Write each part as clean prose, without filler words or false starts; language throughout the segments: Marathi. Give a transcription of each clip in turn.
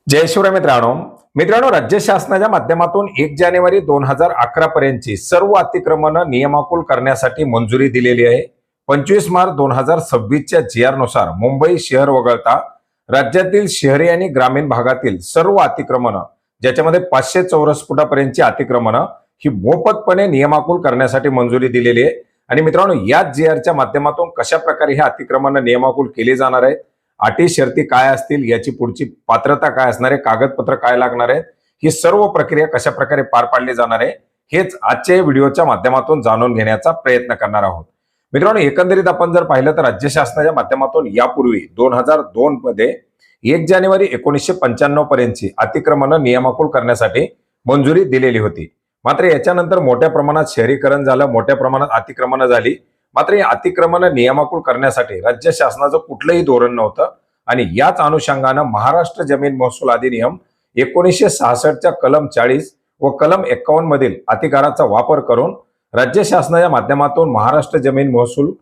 जय शिवराय मित्रांनो, राज्य शासनाच्या माध्यमातून 1 जानेवारी 2011 पर्यंतची सर्व अतिक्रमणं नियमाकुल करण्यासाठी मंजुरी दिलेली आहे. 25 मार्च 2026च्या GR नुसार मुंबई शहर वगळता राज्यातील शहरी आणि ग्रामीण भागातील सर्व अतिक्रमणं, ज्याच्यामध्ये 500 चौरस फुटापर्यंतची अतिक्रमणं ही मोफतपणे नियमाकुल करण्यासाठी मंजुरी दिलेली आहे. आणि मित्रांनो, या GRच्या माध्यमातून कशा प्रकारे हे अतिक्रमणं नियमाकुल केले जाणार आहेत, अटी शर्ती काय असतील, याची पुढची पात्रता काय असणार आहे, कागदपत्र काय लागणार आहेत, ही सर्व प्रक्रिया कशा प्रकारे पार पाडली जाणार आहे, हेच आजच्या व्हिडिओच्या माध्यमातून जाणून घेण्याचा प्रयत्न करणार आहोत. मित्रांनो, एकंदरीत आपण जर पाहिलं तर राज्य शासनाच्या माध्यमातून यापूर्वी 2002 मध्ये 1 जानेवारी 1995 पर्यंतची अतिक्रमणं नियमाकुल करण्यासाठी मंजुरी दिलेली होती. मात्र याच्यानंतर मोठ्या प्रमाणात शहरीकरण झालं, मोठ्या प्रमाणात अतिक्रमणं झाली. मात्र या अतिक्रमणं नियमाकुल करण्यासाठी राज्य शासनाचं कुठलंही धोरण नव्हतं. आणि याच अनुषंगानं महाराष्ट्र जमीन महसूल अधिनियम 1966च्या कलम 40 व कलम 51 मधील अधिकाराचा वापर करून राज्य शासनाच्या माध्यमातून महाराष्ट्र जमीन महसूल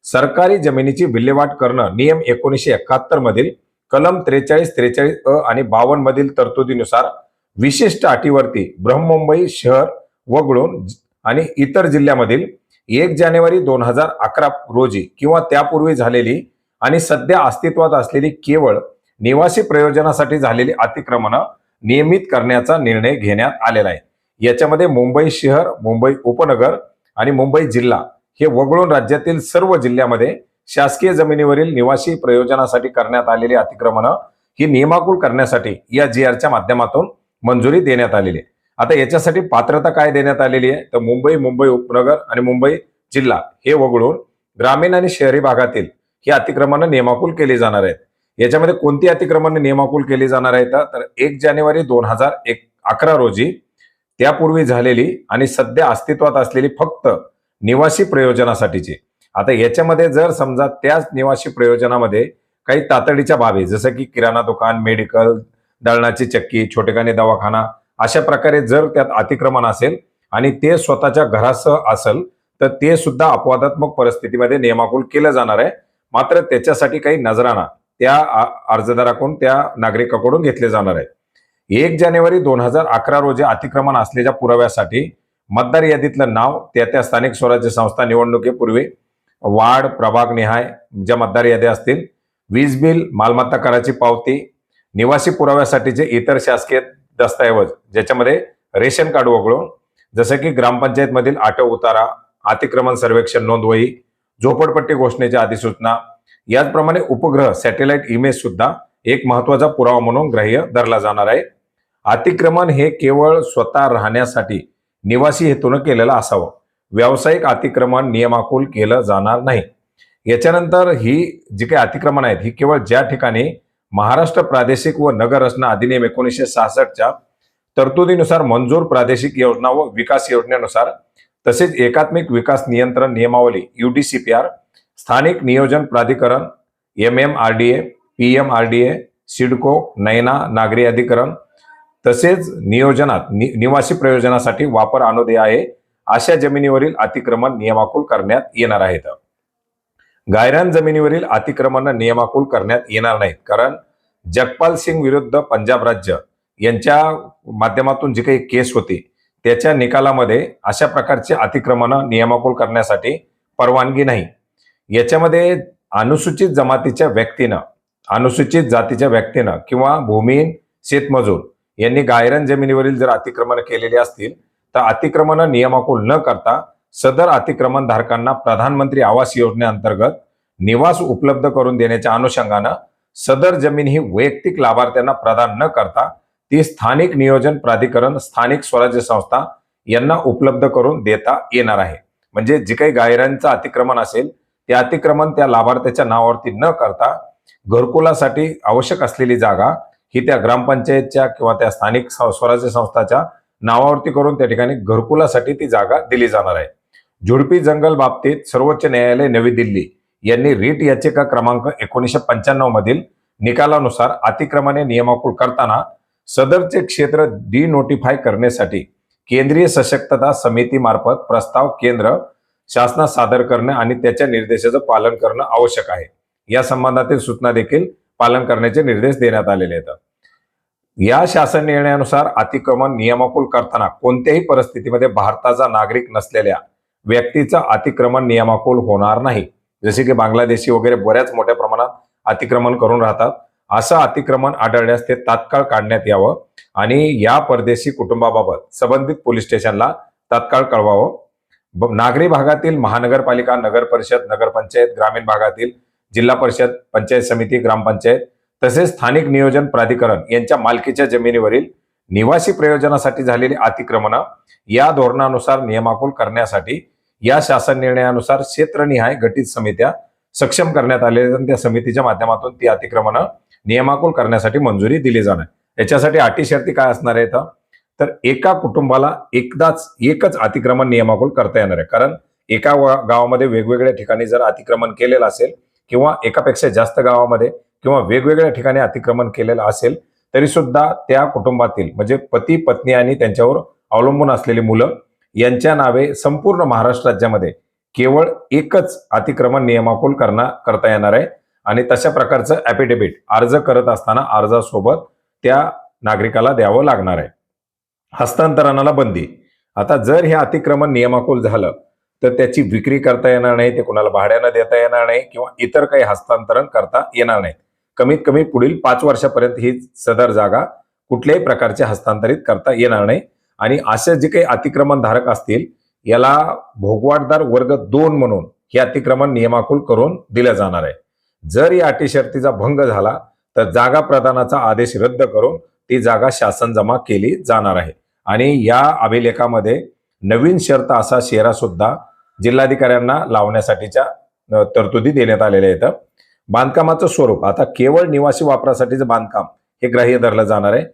सरकारी जमिनीची विल्हेवाट करणं नियम 1971 मधील कलम 43, 43 अ आणि 52 मधील तरतुदीनुसार विशिष्ट अटीवरती बृहन्मुंबई शहर वगळून आणि इतर जिल्ह्यामधील 1 जानेवारी 2011 रोजी किंवा त्यापूर्वी झालेली आणि सध्या अस्तित्वात असलेली केवळ निवासी प्रयोजनासाठी झालेली अतिक्रमणं नियमित करण्याचा निर्णय घेण्यात आलेला आहे. याच्यामध्ये मुंबई शहर, मुंबई उपनगर आणि मुंबई जिल्हा हे वगळून राज्यातील सर्व जिल्ह्यामध्ये शासकीय जमिनीवरील निवासी प्रयोजनासाठी करण्यात आलेली अतिक्रमणं ही नियमाकुल करण्यासाठी या GRच्या माध्यमातून मंजुरी देण्यात आलेली आहे. आता याच्यासाठी पात्रता काय देण्यात आलेली आहे, तर मुंबई, मुंबई उपनगर आणि मुंबई जिल्हा हे वगळून ग्रामीण आणि शहरी भागातील ही अतिक्रमणं नियमाकुल केली जाणार आहेत. याच्यामध्ये कोणती अतिक्रमणं नियमाकुल केली जाणार आहेत, तर 1 जानेवारी 2011 रोजी त्यापूर्वी झालेली आणि सध्या अस्तित्वात असलेली फक्त निवासी प्रयोजनासाठीची. आता याच्यामध्ये जर समजा त्याच निवासी प्रयोजनामध्ये काही तातडीच्या बाबी जसं की किराणा दुकान, मेडिकल, दळणाची चक्की, छोटेखानी दवाखाना, अशा प्रकारे जर त्यात अतिक्रमण असेल आणि ते स्वतःच्या घरासह असेल तर ते सुद्धा अपवादात्मक परिस्थितीमध्ये नियमाकुल केलं जाणार आहे. मात्र त्याच्यासाठी काही नजराना त्या अर्जदाराकडून, त्या नागरिकाकडून घेतले जाणार आहे. 1 जानेवारी 2011 रोजी अतिक्रमण असलेल्या पुराव्यासाठी मतदार यादीतलं नाव त्या स्थानिक स्वराज्य संस्था निवडणुकीपूर्वी वार्ड प्रभाग निहाय ज्या मतदार याद्या असतील, वीज बिल, मालमत्ता कराची पावती, निवासी पुराव्यासाठीचे इतर शासकीय दस्तऐवज ज्याच्यामध्ये रेशन कार्ड वगळून जसं की ग्रामपंचायत मधील आठव उतारा, अतिक्रमण सर्वेक्षण नोंदवही, झोपडपट्टी घोषणेच्या अधिसूचना, याचप्रमाणे उपग्रह सॅटेलाइट इमेज सुद्धा एक महत्वाचा पुरावा म्हणून ग्राह्य धरला जाणार आहे. अतिक्रमण हे केवळ स्वतः राहण्यासाठी निवासी हेतून केलेलं असावं. व्यावसायिक अतिक्रमण नियमाकुल केलं जाणार नाही. याच्यानंतर ही जी काही अतिक्रमण आहेत ही केवळ ज्या ठिकाणी महाराष्ट्र प्रादेशिक व नगर रचना अधिनियम 1966च्या तरतुदीनुसार मंजूर प्रादेशिक योजना व विकास योजनेनुसार तसेच एकात्मिक विकास नियंत्रण नियमावली UDCPR, स्थानिक नियोजन प्राधिकरण MMRDA, PMRDA, सिडको, नैना, नागरी अधिकरण तसेच नियोजनात निवासी प्रयोजनासाठी वापर अनुदेय आहे अशा जमिनीवरील अतिक्रमण नियमाकुल करण्यात येणार आहेत. गायरान जमिनीवरील अतिक्रमण नियमाकुल करण्यात येणार नाहीत, कारण जगपाल सिंग विरुद्ध पंजाब राज्य यांच्या माध्यमातून जी काही केस होती त्याच्या निकालामध्ये अशा प्रकारचे अतिक्रमण नियमाकुल करण्यासाठी परवानगी नाही. याच्यामध्ये अनुसूचित जमातीच्या व्यक्तीनं, अनुसूचित जातीच्या व्यक्तीनं किंवा भूमिहीन शेतमजूर यांनी गायरान जमिनीवरील जर अतिक्रमण केलेली असतील तर अतिक्रमण नियमाकुल न करता सदर अतिक्रमण धारकांना प्रधानमंत्री आवास योजनेअंतर्गत निवास उपलब्ध करून देण्याच्या अनुषंगानं सदर जमीन ही वैयक्तिक लाभार्थ्यांना प्रदान न करता ती स्थानिक नियोजन प्राधिकरण, स्थानिक स्वराज्य संस्था यांना उपलब्ध करून देता येणार आहे. म्हणजे जे काही गायरांचं अतिक्रमण असेल ते अतिक्रमण त्या लाभार्थ्याच्या नावावरती न करता घरकुलासाठी आवश्यक असलेली जागा ही त्या ग्रामपंचायतच्या किंवा त्या स्थानिक स्वराज्य संस्थाच्या नावावरती करून त्या ठिकाणी घरकुलासाठी ती जागा दिली जाणार आहे. झुडपी जंगल बाबतीत सर्वोच्च न्यायालय नवी दिल्ली यांनी रिट याचिका क्रमांक 1995 मधील निकालानुसार अतिक्रमणे नियमाकुल करताना सदरचे क्षेत्र डिनोटिफाय करण्यासाठी केंद्रीय सशक्तता समितीमार्फत प्रस्ताव केंद्र शासनास सादर करणे आणि त्याच्या निर्देशाचं पालन करणं आवश्यक आहे. या संबंधातील सूचना देखील पालन करण्याचे निर्देश देण्यात आलेले आहेत. या शासन निर्णयानुसार अतिक्रमण नियमाकुल करताना कोणत्याही परिस्थितीमध्ये भारताचा नागरिक नसलेल्या व्यक्तीचं अतिक्रमण नियमाकुल होणार नाही. जसे की बांगलादेशी वगैरे बऱ्याच मोठ्या प्रमाणात अतिक्रमण करून राहतात. असं अतिक्रमण आढळल्यास ते तात्काळ काढण्यात यावं आणि या परदेशी कुटुंबाबाबत संबंधित पोलीस स्टेशनला तात्काळ कळवावं. नागरी भागातील महानगरपालिका, नगर परिषद, नगरपंचायत, ग्रामीण भागातील जिल्हा परिषद, पंचायत समिती, ग्रामपंचायत तसेच स्थानिक नियोजन प्राधिकरण यांच्या मालकीच्या जमिनीवरील निवासी प्रयोजनासाठी झालेली अतिक्रमण या धोरणानुसार नियमाकुल करण्यासाठी या शासन निर्णयानुसार क्षेत्रनिहाय गठीत समित्या सक्षम करण्यात आलेल्या त्या समितीच्या माध्यमातून ती अतिक्रमण नियमाकुल करण्यासाठी मंजुरी दिली जाणार. याच्यासाठी अटी शर्ती काय असणार आहेत तर एका कुटुंबाला एकच अतिक्रमण नियमाकुल करता येणार आहे. कारण एका गावामध्ये वेगवेगळ्या ठिकाणी जर अतिक्रमण केलेलं असेल किंवा एकापेक्षा जास्त गावामध्ये किंवा वेगवेगळ्या ठिकाणी अतिक्रमण केलेलं असेल तरी सुद्धा त्या कुटुंबातील म्हणजे पती, पत्नी आणि त्यांच्यावर अवलंबून असलेली मुलं यांच्या नावे संपूर्ण महाराष्ट्र राज्यामध्ये केवळ एकच अतिक्रमण नियमाकुल करता येणार आहे. आणि तशा प्रकारचं ॲफिडेव्हिट अर्ज करत असताना अर्जासोबत त्या नागरिकाला द्यावं लागणार आहे. हस्तांतरणाला बंदी. आता जर हे अतिक्रमण नियमाकुल झालं तर त्याची विक्री करता येणार नाही, ते कोणाला भाड्यानं देता येणार नाही किंवा इतर काही हस्तांतरण करता येणार नाही. कमीत कमी पुढील 5 वर्षापर्यंत ही सदर जागा कुठल्याही प्रकारचे हस्तांतरित करता येणार नाही. आणि असे जे काही अतिक्रमण धारक असतील याला भोगवाटदार वर्ग 2 म्हणून हे अतिक्रमण नियमाकुल करून दिलं जाणार आहे. जर या अटी शर्तीचा भंग झाला तर जागा प्रदानाचा आदेश रद्द करून ती जागा शासन जमा केली जाणार आहे. आणि या अभिलेखामध्ये नवीन शर्त असा शेरा सुद्धा जिल्हाधिकाऱ्यांना लावण्यासाठीच्या तरतुदी देण्यात आलेल्या आहेत. बांधकामाचं स्वरूप आता केवळ निवासी वापरासाठीचं बांधकाम हे ग्राह्य धरलं जाणार आहे.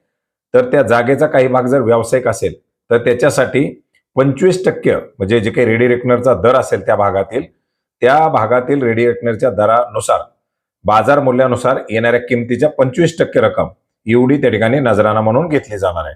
तर त्या जागेचा काही भाग जर व्यावसायिक असेल तर त्याच्यासाठी 25% म्हणजे जे काही रेडी रेकनरचा दर असेल त्या भागातील रेडी रेकनरच्या दरानुसार बाजार मूल्यानुसार येणाऱ्या किमतीच्या 25% रक्कम एवढी त्या ठिकाणी नजराना म्हणून घेतली जाणार आहे.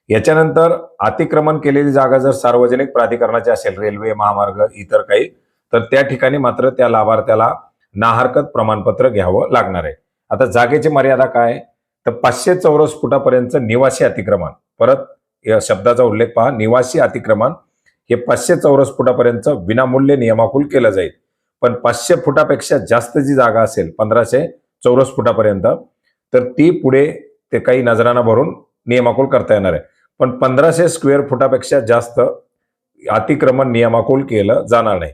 याच्यानंतर अतिक्रमण केलेली जागा जर सार्वजनिक प्राधिकरणाची असेल, रेल्वे, महामार्ग, इतर काही, तर त्या ठिकाणी मात्र त्या लाभार्थ्याला नाहरकत प्रमाणपत्र घ्यावं लागणार आहे. आता जागेची मर्यादा काय तर 500 चौरस फुटापर्यंत निवासी अतिक्रमण, परत या शब्दाचा उल्लेख पहा, निवासी अतिक्रमण हे 500 चौरस फुटापर्यंत विनामूल्य नियमाकुल केलं जाईल. पण 500 फुटापेक्षा जास्त जी जागा असेल 1500 चौरस फुटापर्यंत तर ती पुढे ते काही नजराना भरून नियमाकुल करता येणार आहे. पण 1500 स्क्वेअर फुटापेक्षा जास्त अतिक्रमण नियमाकुल केलं जाणार नाही.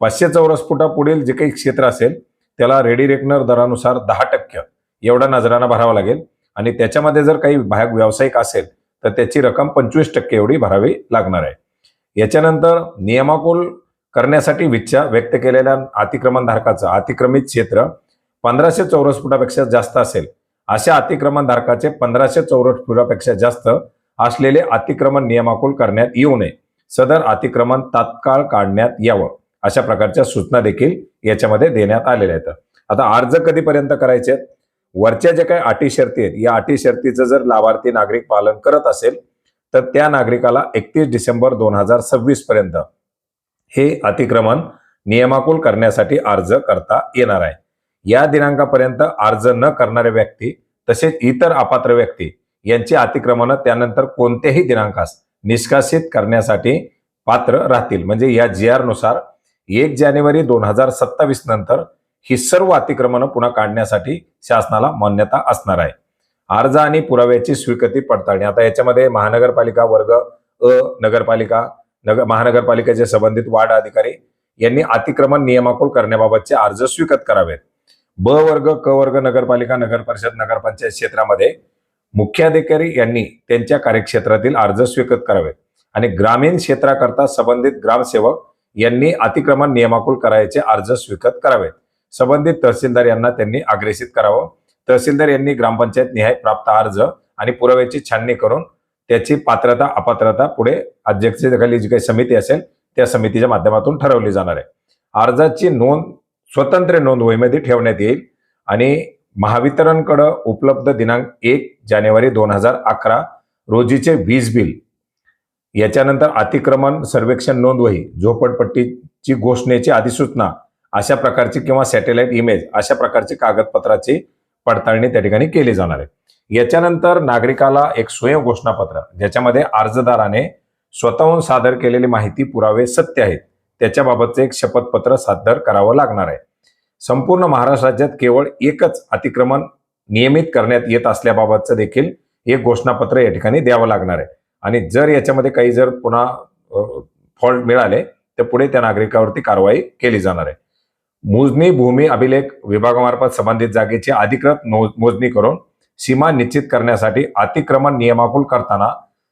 500 चौरस फुटा पुढील जे काही क्षेत्र असेल त्याला रेडी रेकनर दरानुसार 10% एवढा नजराना भरावा लागेल. आणि त्याच्यामध्ये जर काही भाग व्यावसायिक असेल तर त्याची रक्कम 25% एवढी भरावी लागणार आहे. याच्यानंतर नियमाकुल करण्यासाठी इच्छा व्यक्त केलेल्या अतिक्रमण धारकाचं अतिक्रमित क्षेत्र 1500 चौरस फुटापेक्षा जास्त असेल अशा अतिक्रमण धारकाचे 1500 चौरस फुटापेक्षा जास्त असलेले अतिक्रमण नियमाकुल करण्यात येऊ नये. सदर अतिक्रमण तात्काळ काढण्यात यावं अशा प्रकारच्या सूचना देखील याच्यामध्ये देण्यात आलेल्या आहेत. आता अर्ज कधीपर्यंत करायचे? वरच्या जे काही अटी शर्ती आहेत या अटी शर्तीचं जर लाभार्थी नागरिक पालन करत असेल तर त्या नागरिकाला 31 डिसेंबर 2026 पर्यंत हे अतिक्रमण नियमाकुल करण्यासाठी अर्ज करता येणार आहे. या दिनांकापर्यंत अर्ज न करणारे व्यक्ती तसेच इतर अपात्र व्यक्ती यांची अतिक्रमण त्यानंतर कोणत्याही दिनांकास निष्कासित करण्यासाठी पात्र राहतील. म्हणजे या GR नुसार 1 जानेवारी 2027 नंतर ही सर्व अतिक्रमण पुन्हा काढण्यासाठी शासनाला मान्यता असणार आहे. अर्ज आणि पुराव्याची स्वीकृती पडताळणी. आता याच्यामध्ये महानगरपालिका वर्ग अ, महानगरपालिकेचे संबंधित वार्ड अधिकारी यांनी अतिक्रमण नियमाकुल करण्याबाबतचे अर्ज स्वीकृत करावेत. ब वर्ग, क वर्ग नगरपालिका, नगर परिषद, नगरपंचायत क्षेत्रामध्ये मुख्याधिकारी यांनी त्यांच्या कार्यक्षेत्रातील अर्ज स्वीकृत करावेत. आणि ग्रामीण क्षेत्राकरता संबंधित ग्रामसेवक यांनी अतिक्रमण नियमाकुल करायचे अर्ज स्वीकृत करावेत. संबंधित तहसीलदार यांना त्यांनी अग्रेसित करावं. तहसीलदार यांनी ग्रामपंचायत निहाय प्राप्त अर्ज आणि पुराव्याची छाननी करून त्याची पात्रता अपात्रता पुढे अध्यक्षतेखाली जी काही समिती असेल त्या समितीच्या माध्यमातून ठरवली जाणार आहे. अर्जाची नोंद स्वतंत्र नोंद वहीमध्ये ठेवण्यात येईल आणि महावितरणकडे उपलब्ध दिनांक 1 जानेवारी 2011 रोजीचे वीज बिल, याच्यानंतर अतिक्रमण सर्वेक्षण नोंद वही, झोपडपट्टीची घोषणेची अधिसूचना अशा प्रकारची किंवा सॅटेलाइट इमेज अशा प्रकारची कागदपत्राची पडताळणी त्या ठिकाणी केली जाणार आहे. याच्यानंतर नागरिकाला एक स्वयं घोषणापत्र, ज्याच्यामध्ये अर्जदाराने स्वतःहून सादर केलेली माहिती पुरावे सत्य आहेत त्याच्याबाबतचे एक शपथपत्र सादर करावं लागणार आहे. संपूर्ण महाराष्ट्र राज्यात केवळ एकच अतिक्रमण नियमित करण्यात येत असल्याबाबतचं देखील एक घोषणापत्र या ठिकाणी द्यावं लागणार आहे. आणि जर याच्यामध्ये काही जर पुन्हा फॉल्ट मिळाले तर पुढे त्या नागरिकावरती कारवाई केली जाणार आहे. मोजणी भूमी अभिलेख विभागामार्फत संबंधित जागेची अधिकृत मोजणी करून सीमा निश्चित करण्यासाठी अतिक्रमण नियमाकुल करताना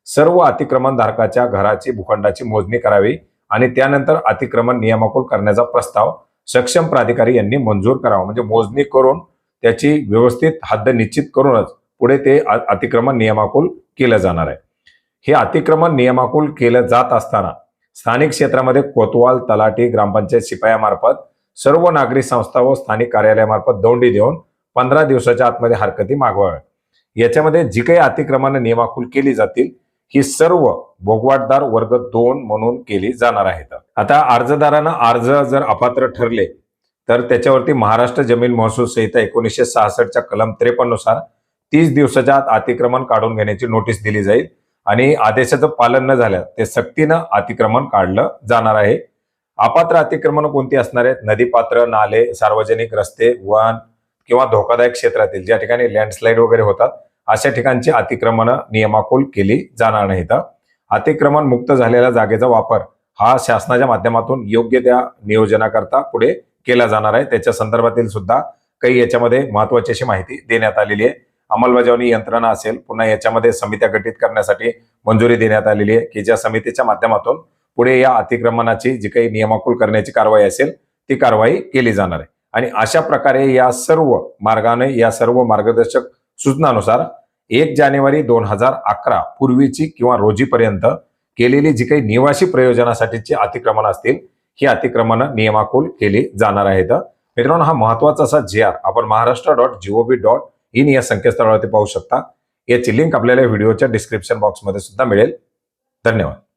सर्व अतिक्रमणधारकाच्या घराची भूखंडाची मोजणी करावी आणि त्यानंतर अतिक्रमण नियमाकुल करण्याचा प्रस्ताव सक्षम प्राधिकारी यांनी मंजूर करावा. म्हणजे मोजणी करून त्याची व्यवस्थित हद्द निश्चित करूनच पुढे ते अतिक्रमण नियमाकुल केलं जाणार आहे. हे अतिक्रमण नियमाकुल केलं जात असताना स्थानिक क्षेत्रामध्ये कोतवाल, तलाठी, ग्रामपंचायत शिपायामार्फत सर्व नागरी संस्था व स्थानिक कार्यालयामार्फत दौंडी देऊन 15 दिवसाच्या आतमध्ये हरकती मागवाव्या. याच्यामध्ये जी काही अतिक्रमण नियमाकुल केली जातील ही सर्व भोगवाटदार वर्ग 2 म्हणून केली जाणार आहेत. आता अर्जदारांना अर्ज जर अपात्र ठरले तर त्याच्यावरती महाराष्ट्र जमीन महसूल संहिता 1966च्या कलम 53 नुसार 30 दिवसाच्या आत अतिक्रमण काढून घेण्याची नोटीस दिली जाईल आणि आदेशाचं पालन न झाल्यास ते सक्तीनं अतिक्रमण काढलं जाणार आहे. अपात्र अतिक्रमण कोणती असणार आहेत? नदीपात्र, नाले, सार्वजनिक रस्ते, वन किंवा धोकादायक क्षेत्रातील ज्या ठिकाणी लँडस्लाईड वगैरे होतात अशा ठिकाणची अतिक्रमण नियमाकुल केली जाणार नाहीत. अतिक्रमण मुक्त झालेल्या जागेचा वापर हा शासनाच्या माध्यमातून योग्य त्या नियोजनाकरता पुढे केला जाणार आहे. त्याच्या संदर्भातील सुद्धा काही याच्यामध्ये महत्वाची अशी माहिती देण्यात आलेली आहे. अंमलबजावणी यंत्रणा असेल, पुन्हा याच्यामध्ये समित्या गठीत करण्यासाठी मंजुरी देण्यात आलेली आहे की ज्या समितीच्या माध्यमातून पुढे या अतिक्रमणाची जी काही नियमाकुल करण्याची कारवाई असेल ती कारवाई केली जाणार आहे. आणि अशा प्रकारे या सर्व मार्गाने, या सर्व मार्गदर्शक सूचनानुसार 1 जानेवारी 2011 पूर्वीची किंवा रोजीपर्यंत केलेली जी काही निवासी प्रयोजनासाठीची अतिक्रमण असतील ही अतिक्रमण नियमाकुल केली जाणार आहेत. मित्रांनो, हा महत्वाचा असा GR आपण महाराष्ट्र.gov.in या संकेतस्थळावरती पाहू शकता. याची लिंक आपल्याला व्हिडिओच्या डिस्क्रिप्शन बॉक्समध्ये सुद्धा मिळेल. धन्यवाद.